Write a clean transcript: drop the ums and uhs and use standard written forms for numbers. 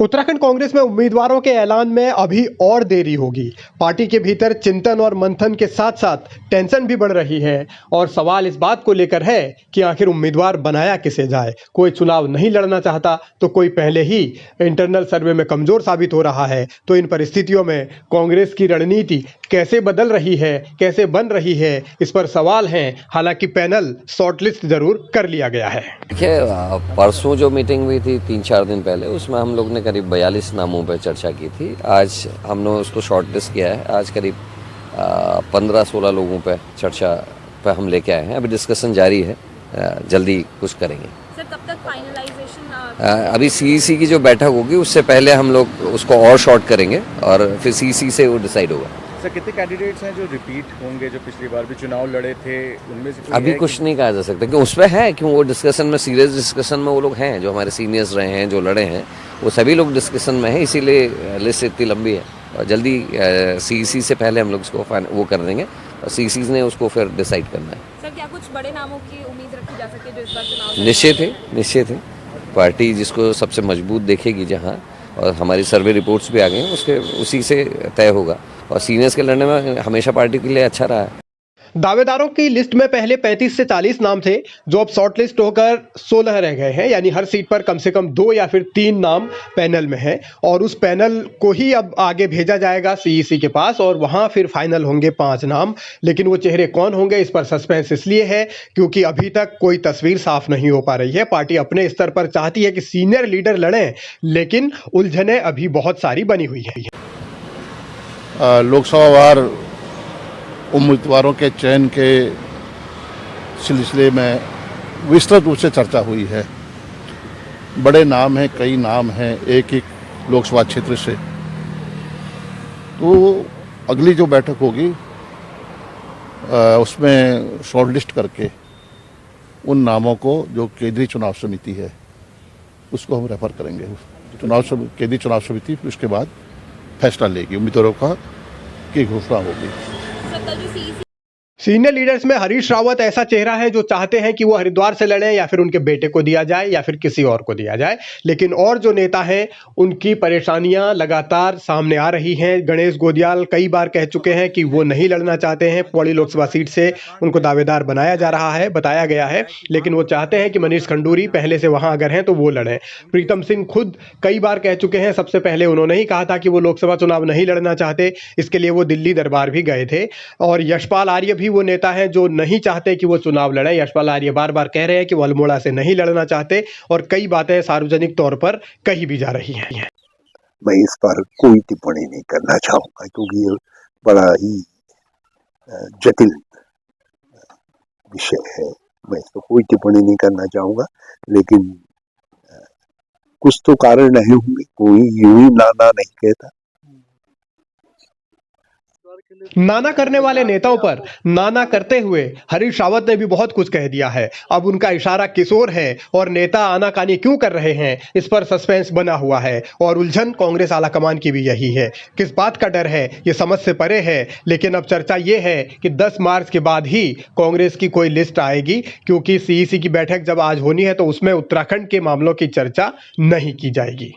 उत्तराखंड कांग्रेस में उम्मीदवारों के ऐलान में अभी और देरी होगी। पार्टी के भीतर चिंतन और मंथन के साथ साथ टेंशन भी बढ़ रही है और सवाल इस बात को लेकर है कि आखिर उम्मीदवार बनाया किसे जाए। कोई चुनाव नहीं लड़ना चाहता तो कोई पहले ही इंटरनल सर्वे में कमजोर साबित हो रहा है। तो इन परिस्थितियों में कांग्रेस की रणनीति कैसे बदल रही है, कैसे बन रही है, इस पर सवाल हैं। हालांकि पैनल शॉर्टलिस्ट जरूर कर लिया गया है। देखिए, परसों जो मीटिंग हुई थी 3-4 दिन पहले, उसमें हम लोग ने करीब 42 नामों पर चर्चा की थी। आज हमने उसको शॉर्टलिस्ट किया है। आज करीब 15-16 लोगों पर चर्चा पर हम लेके आए हैं। अभी डिस्कशन जारी है, जल्दी कुछ करेंगे। सर, कब तक फाइनलाइजेशन? अभी सीईसी की जो बैठक होगी उससे पहले हम लोग उसको और शॉर्ट करेंगे और फिर सीईसी से वो डिसाइड होगा। सर, कितने कैंडिडेट्स हैं जो रिपीट होंगे, जो पिछली बार भी चुनाव लड़े थे? उनमें से अभी कुछ नहीं कहा जा सकता कि उसमें है, क्यों वो डिस्कशन में, सीरियस डिस्कशन में वो लोग हैं जो हमारे सीनियर्स रहे हैं, जो लड़े हैं, वो सभी लोग डिस्कशन में हैं। इसीलिए लिस्ट इतनी लंबी है और जल्दी सीईसी से पहले हम लोग इसको वो कर देंगे और सीईसी ने उसको फिर डिसाइड करना है। सर, क्या कुछ बड़े नामों की उम्मीद रखी जा सकती है जो इस बार चुनाव? निश्चित है। पार्टी जिसको सबसे मजबूत देखेगी, जहाँ, और हमारी सर्वे रिपोर्ट्स भी आ गई हैं, उसके उसी से तय होगा। और सीनियर्स के लड़ने में हमेशा पार्टी के लिए अच्छा रहा है। दावेदारों की लिस्ट में पहले 35 से 40 नाम थे, जो अब शॉर्टलिस्ट होकर 16 रह गए हैं। यानी हर सीट पर कम से कम 2 या फिर 3 नाम पैनल में हैं और उस पैनल को ही अब आगे भेजा जाएगा सीईसी के पास और वहां फिर फाइनल होंगे 5 नाम। लेकिन वो चेहरे कौन होंगे, इस पर सस्पेंस इसलिए है क्योंकि अभी तक कोई तस्वीर साफ नहीं हो पा रही है। पार्टी अपने स्तर पर चाहती है कि सीनियर लीडर लड़ें, लेकिन उलझनें अभी बहुत सारी बनी हुई है। लोकसभा वार उम्मीदवारों के चयन के सिलसिले में विस्तृत रूप से चर्चा हुई है। बड़े नाम हैं, कई नाम हैं एक एक लोकसभा क्षेत्र से। तो अगली जो बैठक होगी उसमें शॉर्टलिस्ट करके उन नामों को, जो केंद्रीय चुनाव समिति है, उसको हम रेफर करेंगे केंद्रीय चुनाव समिति। फिर उसके बाद फैसला लेगी, उम्मीदवारों की घोषणा होगी। सीनियर लीडर्स में हरीश रावत ऐसा चेहरा है जो चाहते हैं कि वो हरिद्वार से लड़ें या फिर उनके बेटे को दिया जाए या फिर किसी और को दिया जाए। लेकिन और जो नेता हैं उनकी परेशानियां लगातार सामने आ रही हैं। गणेश गोदियाल कई बार कह चुके हैं कि वो नहीं लड़ना चाहते हैं। पौड़ी लोकसभा सीट से उनको दावेदार बनाया जा रहा है, बताया गया है, लेकिन वो चाहते हैं कि मनीष खंडूरी पहले से वहां अगर हैं तो वो लड़ें। प्रीतम सिंह खुद कई बार कह चुके हैं, सबसे पहले उन्होंने ही कहा था कि वो लोकसभा चुनाव नहीं लड़ना चाहते। इसके लिए वो दिल्ली दरबार भी गए थे। और यशपाल आर्य भी वो नेता है जो नहीं चाहते कि वो चुनाव लड़े। यशपाल आर्य बार बार कह रहे हैं कि वो अल्मोड़ा से नहीं लड़ना चाहते और कई बातें सार्वजनिक तौर पर कही भी जा रही हैं। मैं इस पर कोई टिप्पणी नहीं करना चाहूंगा क्योंकि ये बड़ा ही जटिल विषय है। मैं इस पर कोई टिप्पणी नहीं करना चाहूंगा, लेकिन कुछ तो कारण नहीं होंगे। कोई यूं ही नाना नहीं कहता। नाना करने वाले नेताओं पर नाना करते हुए हरीश रावत ने भी बहुत कुछ कह दिया है। अब उनका इशारा किस ओर है और नेता आनाकानी क्यों कर रहे हैं, इस पर सस्पेंस बना हुआ है। और उलझन कांग्रेस आलाकमान की भी यही है। किस बात का डर है, ये समझ से परे है। लेकिन अब चर्चा ये है कि 10 मार्च के बाद ही कांग्रेस की कोई लिस्ट आएगी, क्योंकि सीईसी की बैठक जब आज होनी है तो उसमें उत्तराखंड के मामलों की चर्चा नहीं की जाएगी।